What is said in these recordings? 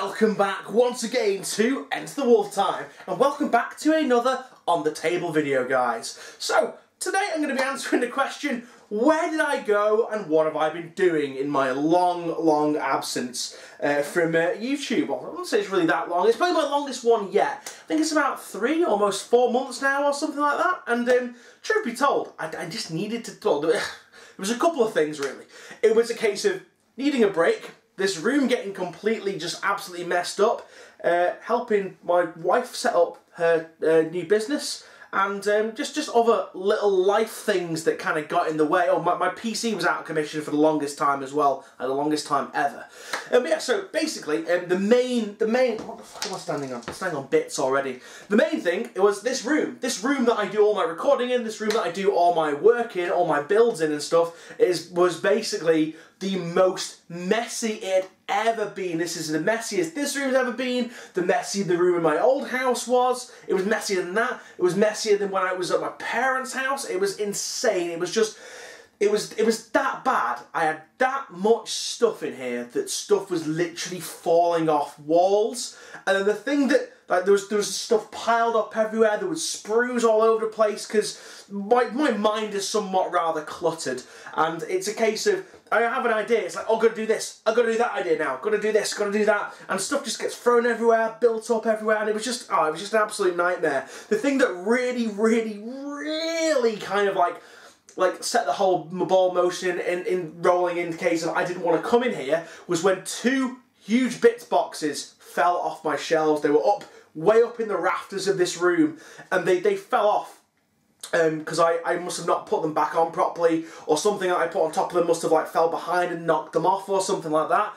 welcome back once again to Enter the Wolf Time, and welcome back to another On the Table video, guys. So, today I'm going to be answering the question, where did I go and what have I been doing in my long absence from YouTube? Well, I wouldn't say it's really that long. It's probably my longest one yet. I think it's about 3, almost 4 months now or something like that. And truth be told, I just needed to... Well, it was a couple of things, really. It was a case of needing a break, this room getting completely just absolutely messed up, helping my wife set up her new business, and just other little life things that kind of got in the way. Oh, my PC was out of commission for the longest time as well, the longest time ever. But yeah, so basically, the main, what the fuck am I standing on? I'm standing on bits already. The main thing, it was this room that I do all my recording in, this room that I do all my work in, all my builds in and stuff, was basically the most messy it had ever been. This is the messiest this room's ever been, the messier the room in my old house was. It was messier than that. It was messier than when I was at my parents' house. It was insane. It was just, it was that bad. I had that much stuff in here that stuff was literally falling off walls. And then the thing that, like, there was stuff piled up everywhere. There was sprues all over the place because my mind is somewhat rather cluttered, and it's a case of I have an idea. It's like, oh, I've got to do this. I've got to do that idea now. Got to do this. Got to do that, and stuff just gets thrown everywhere, built up everywhere, and it was just an absolute nightmare. The thing that really kind of like set the whole ball motion in rolling in case of I didn't want to come in here was when 2 huge bits boxes fell off my shelves. They were way up in the rafters of this room, and they fell off because I must have not put them back on properly, or something that I put on top of them must have like fell behind and knocked them off or something like that.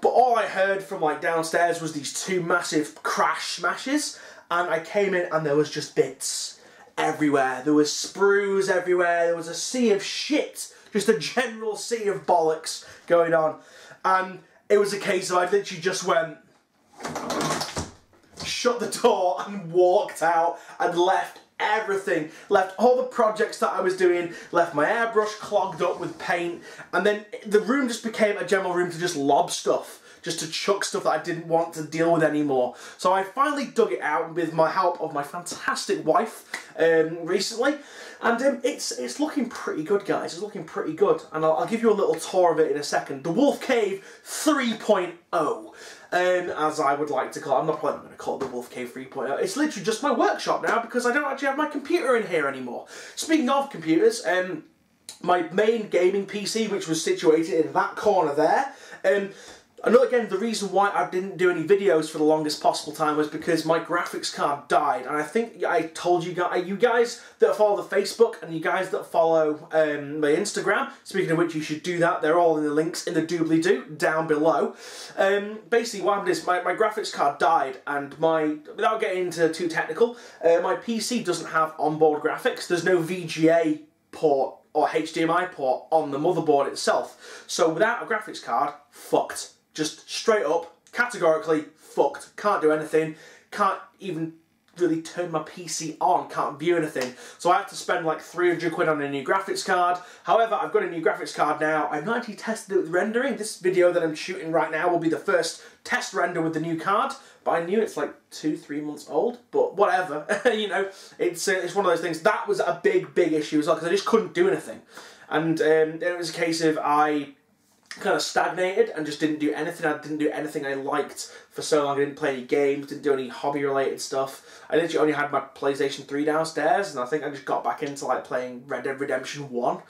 But all I heard from like downstairs was these 2 massive crash smashes, and I came in and there was just bits everywhere. There was sprues everywhere. There was a sea of shit, just a general sea of bollocks going on, and it was a case of I literally just went, shut the door and walked out and left everything. Left all the projects that I was doing, left my airbrush clogged up with paint, and then the room just became a general room to just lob stuff, just to chuck stuff that I didn't want to deal with anymore. So I finally dug it out with my help of my fantastic wife recently, and it's looking pretty good, guys. It's looking pretty good, and I'll give you a little tour of it in a second. The Wolfcave 3.0. As I would like to call it. I'm not probably going to call it the Wolfcave 3.0. It's literally just my workshop now because I don't actually have my computer in here anymore. Speaking of computers, my main gaming PC, which was situated in that corner there, I know, again, the reason why I didn't do any videos for the longest possible time was because my graphics card died, and I think I told you guys that follow the Facebook and you guys that follow my Instagram, speaking of which you should do that, they're all in the links in the doobly-doo down below. Basically what happened is my graphics card died, and without getting into too technical, my PC doesn't have onboard graphics. There's no VGA port or HDMI port on the motherboard itself. So without a graphics card, fucked. Just straight up, categorically fucked. Can't do anything. Can't even really turn my PC on. Can't view anything. So I had to spend like 300 quid on a new graphics card. However, I've got a new graphics card now. I've not actually tested it with rendering. This video that I'm shooting right now will be the first test render with the new card. But I knew it's like 2-3 months old. But whatever. You know, it's one of those things. That was a big issue as well, because I just couldn't do anything. And it was a case of I kind of stagnated and just didn't do anything. I didn't do anything I liked for so long. I didn't play any games, didn't do any hobby related stuff. I literally only had my PlayStation 3 downstairs, and I think I just got back into like playing Red Dead Redemption 1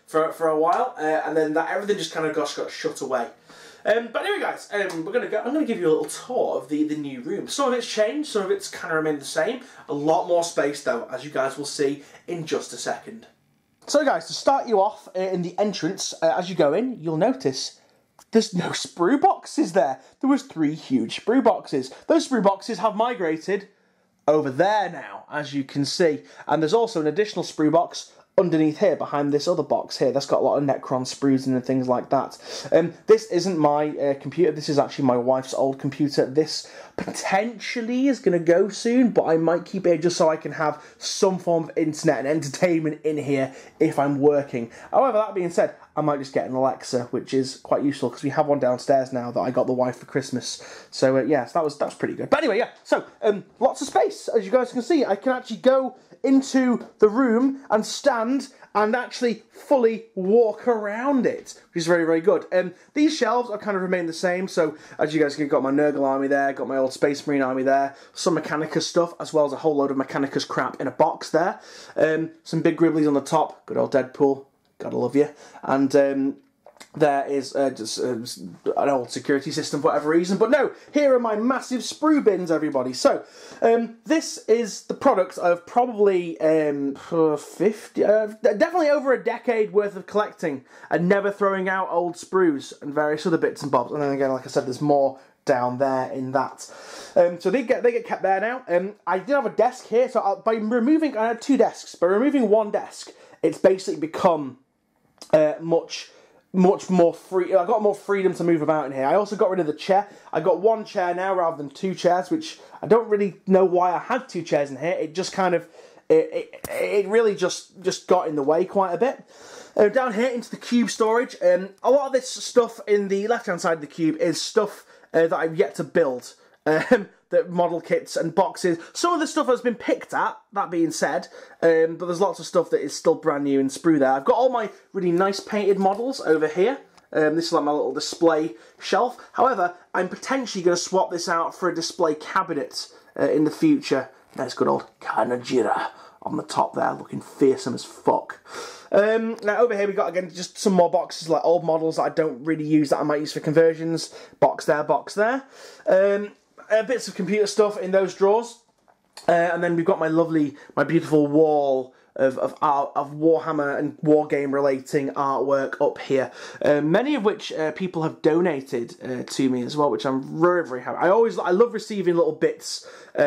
for a while, and then everything just kind of got shut away. But anyway, guys, I'm gonna give you a little tour of the new room. Some of it's changed, some of it's kind of remained the same. A lot more space though, as you guys will see in just a second. So guys, to start you off in the entrance, as you go in, you'll notice there's no sprue boxes there. There was 3 huge sprue boxes. Those sprue boxes have migrated over there now, as you can see. And there's also an additional sprue box underneath here, behind this other box here. That's got a lot of Necron sprues in and things like that. This isn't my computer. This is actually my wife's old computer. This potentially is going to go soon, but I might keep it just so I can have some form of internet and entertainment in here if I'm working. However, that being said, I might just get an Alexa, which is quite useful because we have one downstairs now that I got the wife for Christmas. So yeah, so that was pretty good. But anyway, yeah, so lots of space. As you guys can see, I can actually go into the room and stand and actually fully walk around it, which is very, very good. These shelves are kind of remain the same, so as you guys can see, got my Nurgle army there, got my old Space Marine army there, some Mechanicus stuff, as well as a whole load of Mechanicus crap in a box there. Some big Gribblies on the top, good old Deadpool, gotta love you. And there is just an old security system for whatever reason. But no, here are my massive sprue bins, everybody. So, this is the product of probably 50, definitely over a decade worth of collecting and never throwing out old sprues and various other bits and bobs. And then again, like I said, there's more down there in that. So they get kept there now. I did have a desk here, so by removing, I had 2 desks. By removing one desk, it's basically become much more free. I got more freedom to move about in here. I also got rid of the chair. I got 1 chair now rather than 2 chairs, which I don't really know why I had 2 chairs in here. It just kind of, it really just got in the way quite a bit. Down here into the cube storage, a lot of this stuff in the left-hand side of the cube is stuff that I've yet to build. The model kits and boxes. Some of the stuff has been picked at, that being said, but there's lots of stuff that is still brand new in sprue there. I've got all my really nice painted models over here. This is like my little display shelf. However, I'm potentially going to swap this out for a display cabinet in the future. There's good old Kanajira on the top there, looking fearsome as fuck. Now over here we got, again, just some more boxes, like old models that I don't really use that I might use for conversions. Box there, box there. Bits of computer stuff in those drawers. And then we've got my beautiful wall of Warhammer and Wargame relating artwork up here. Many of which people have donated to me as well, which I'm very, very happy. I love receiving little bits of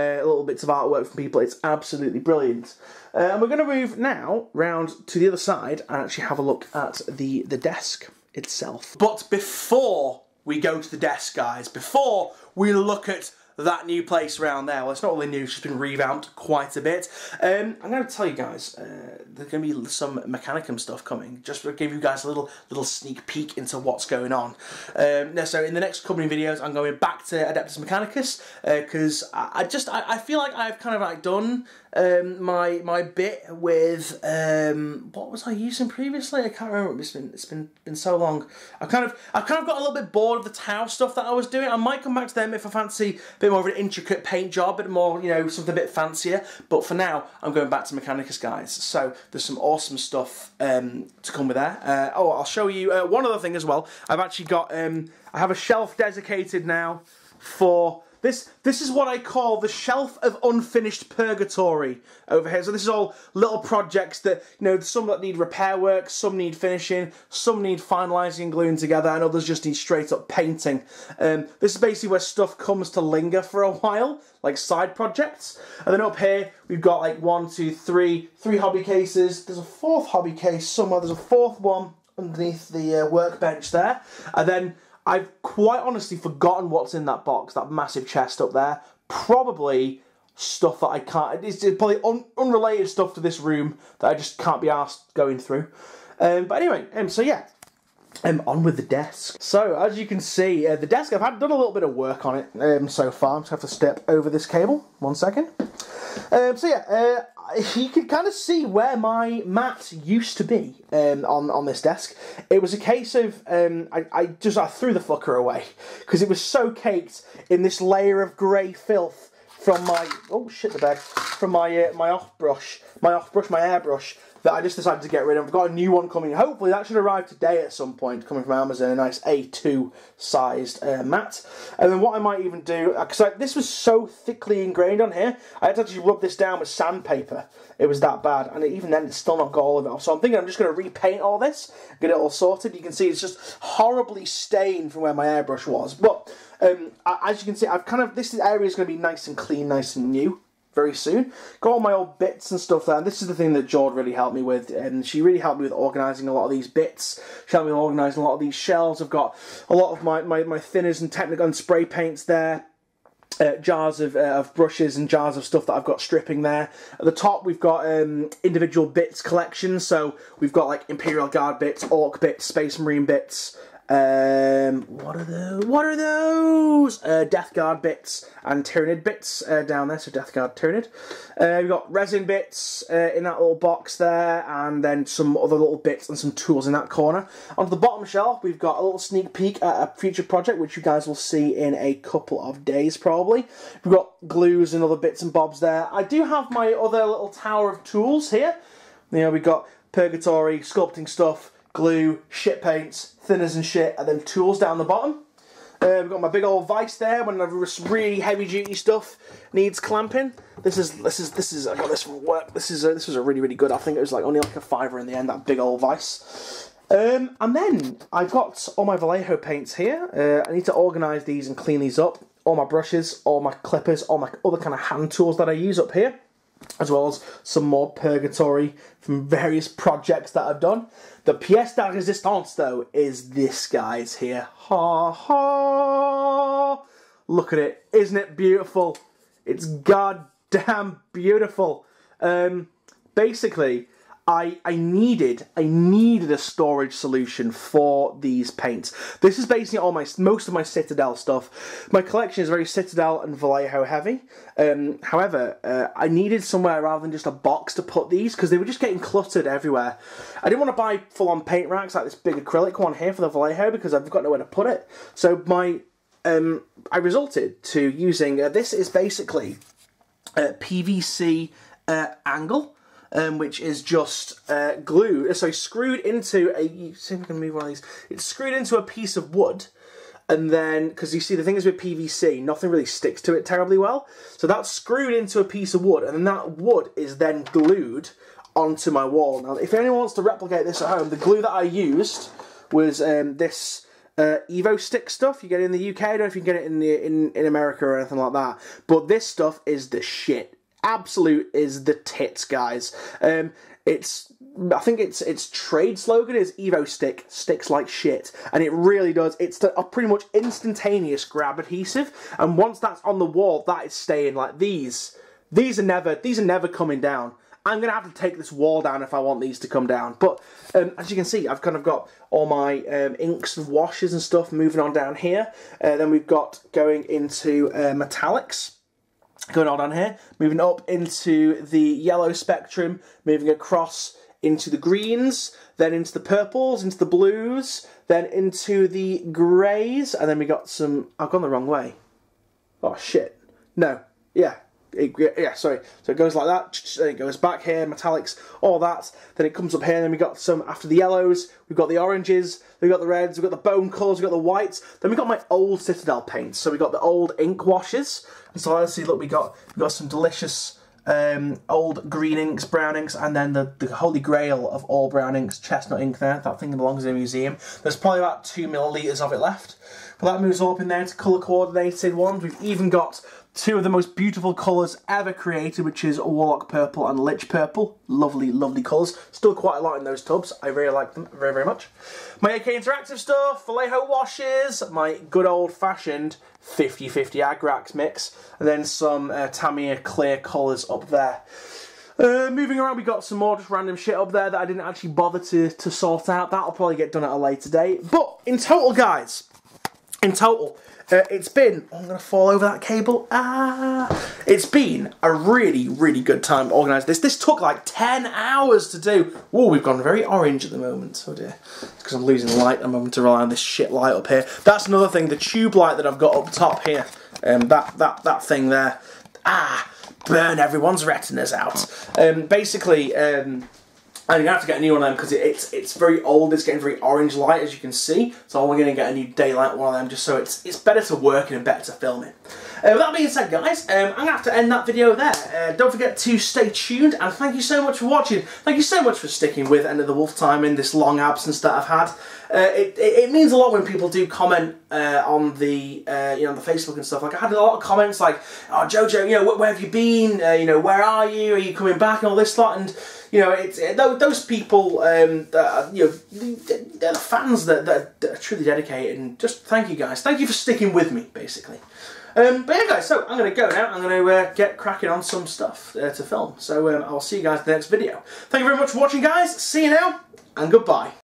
artwork from people. It's absolutely brilliant. And we're going to move now round to the other side and actually have a look at the desk itself. But before we go to the desk, guys, before we look at that new place around there, well, it's not really new, it's just been revamped quite a bit. I'm going to tell you guys, there's going to be some Mechanicum stuff coming, just to give you guys a little sneak peek into what's going on. So in the next couple of videos, I'm going back to Adeptus Mechanicus, because I feel like I've kind of like done my bit with what was I using previously? I can't remember. It's been so long. I've kind of got a little bit bored of the Tau stuff that I was doing. I might come back to them if I fancy a bit more of an intricate paint job, a bit more, you know, something a bit fancier. But for now, I'm going back to Mechanicus, guys. So there's some awesome stuff to come with there. Oh, I'll show you one other thing as well. I've actually got I have a shelf dedicated now for this is what I call the shelf of unfinished purgatory over here. So this is all little projects that, you know, some that need repair work, some need finishing, some need finalising and gluing together, and others just need straight up painting. This is basically where stuff comes to linger for a while, like side projects. And then up here, we've got like 1, 2, 3 hobby cases. There's a 4th hobby case somewhere. There's a 4th one underneath the workbench there. And then I've quite honestly forgotten what's in that box, that massive chest up there. Probably stuff that I can't... It's probably unrelated stuff to this room that I just can't be asked going through. But anyway, so yeah. On with the desk. So, as you can see, the desk, I've done a little bit of work on it so far. I just have to step over this cable. 1 second. So yeah, you can kind of see where my mat used to be on this desk. It was a case of, I threw the fucker away because it was so caked in this layer of grey filth from my, oh shit the bed, from my airbrush, that I just decided to get rid of. I've got a new one coming. Hopefully that should arrive today at some point, coming from Amazon, a nice A2 sized mat. And then what I might even do, because this was so thickly ingrained on here, I had to actually rub this down with sandpaper. It was that bad, and even then it's still not got all of it off. So I'm thinking I'm just going to repaint all this, get it all sorted. You can see it's just horribly stained from where my airbrush was. But as you can see, this area is going to be nice and clean, nice and new very soon. Got all my old bits and stuff there, and this is the thing that Jord really helped me with, and she really helped me with organising a lot of these bits. She helped me with organising a lot of these shelves. I've got a lot of my thinners and technical and spray paints there. jars of brushes and jars of stuff that I've got stripping there. At the top we've got individual bits collections, so we've got like Imperial Guard bits, Orc bits, Space Marine bits, what are those? Death Guard bits and Tyranid bits down there, so Death Guard, Tyranid. We've got resin bits in that little box there, and then some other little bits and some tools in that corner. On the bottom shelf, we've got a little sneak peek at a future project, which you guys will see in a couple of days, probably. We've got glues and other bits and bobs there. I do have my other little tower of tools here. You know, we've got Purgatory, sculpting stuff, glue, shit paints, thinners and shit, and then tools down the bottom. We've got my big old vice there when really heavy duty stuff needs clamping. This is I got this from work. This was a really good. I think it was like only like a £5 in the end, that big old vice. And then I've got all my Vallejo paints here. I need to organise these and clean these up. All my brushes, all my clippers, all my other kind of hand tools that I use up here, as well as some more Purgatory from various projects that I've done. The pièce de résistance, though, is this guy's here. Ha ha! Look at it. Isn't it beautiful? It's goddamn beautiful. Basically, I needed a storage solution for these paints. This is basically all most of my Citadel stuff. My collection is very Citadel and Vallejo heavy. However, I needed somewhere rather than just a box to put these, because they were just getting cluttered everywhere. I didn't want to buy full-on paint racks like this big acrylic one here for the Vallejo, because I've got nowhere to put it. So I resorted to using this is basically PVC angle. Which is just screwed into a. See if I can move one of these. It's screwed into a piece of wood, and then because you see the thing is with PVC, nothing really sticks to it terribly well. So that's screwed into a piece of wood, and then that wood is then glued onto my wall. Now, if anyone wants to replicate this at home, the glue that I used was this Evo stick stuff you get in the UK. I don't know if you can get it in America or anything like that, but this stuff is the shit. Absolute is the tits, guys. I think its trade slogan is Evo stick, sticks like shit, and it really does. It's a pretty much instantaneous grab adhesive, and once that's on the wall, that is staying. Like these are never coming down. I'm gonna have to take this wall down if I want these to come down. But as you can see, I've kind of got all my inks and washes and stuff moving on down here. Then we've got going into metallics. Going on down here, moving up into the yellow spectrum, moving across into the greens, then into the purples, into the blues, then into the greys, and then we got some. I've gone the wrong way. Oh shit! No, yeah, sorry. So it goes like that. Then it goes back here, metallics, all that. Then it comes up here, and then we got some after the yellows. We've got the oranges. We've got the reds. We've got the bone colours. We've got the whites. Then we got my old Citadel paints. So we got the old ink washes. And so let's see. Look, we got some delicious old green inks, brown inks, and then the holy grail of all brown inks, chestnut ink. There, that thing belongs in a museum. There's probably about 2 millilitres of it left. But that moves up in there to colour coordinated ones. We've even got two of the most beautiful colours ever created, which is Warlock Purple and Lich Purple. Lovely, lovely colours. Still quite a lot in those tubs. I really like them very, very much. My AK Interactive stuff, Vallejo washes, my good old-fashioned 50-50 Agrax mix, and then some Tamiya clear colours up there. Moving around, we got some more just random shit up there that I didn't actually bother to sort out. That'll probably get done at a later date. But in total, guys, it's been, I'm going to fall over that cable, it's been a really, really good time to organise this. This took like 10 hours to do. Whoa, we've gone very orange at the moment, oh dear. It's because I'm losing light, I'm having to rely on this shit light up here. That's another thing, the tube light that I've got up top here, that thing there, burn everyone's retinas out. Basically, I'm going to have to get a new one of them because it's very old, it's getting very orange light as you can see, so I'm going to get a new daylight one of them just so it's better to work in and better to film in. With that being said, guys, I'm going to have to end that video there. Don't forget to stay tuned, and thank you so much for watching. Thank you so much for sticking with End of the Wolf Time in this long absence that I've had. It means a lot when people do comment on the the Facebook and stuff. Like I had a lot of comments like, "Oh, Jojo, where have you been? Where are you? Are you coming back?" and all this lot. And those people, they're the fans that are truly dedicated. And just thank you guys. Thank you for sticking with me, basically. But yeah guys, so I'm going to go now. I'm going to get cracking on some stuff to film. So I'll see you guys in the next video. Thank you very much for watching guys. See you now and goodbye.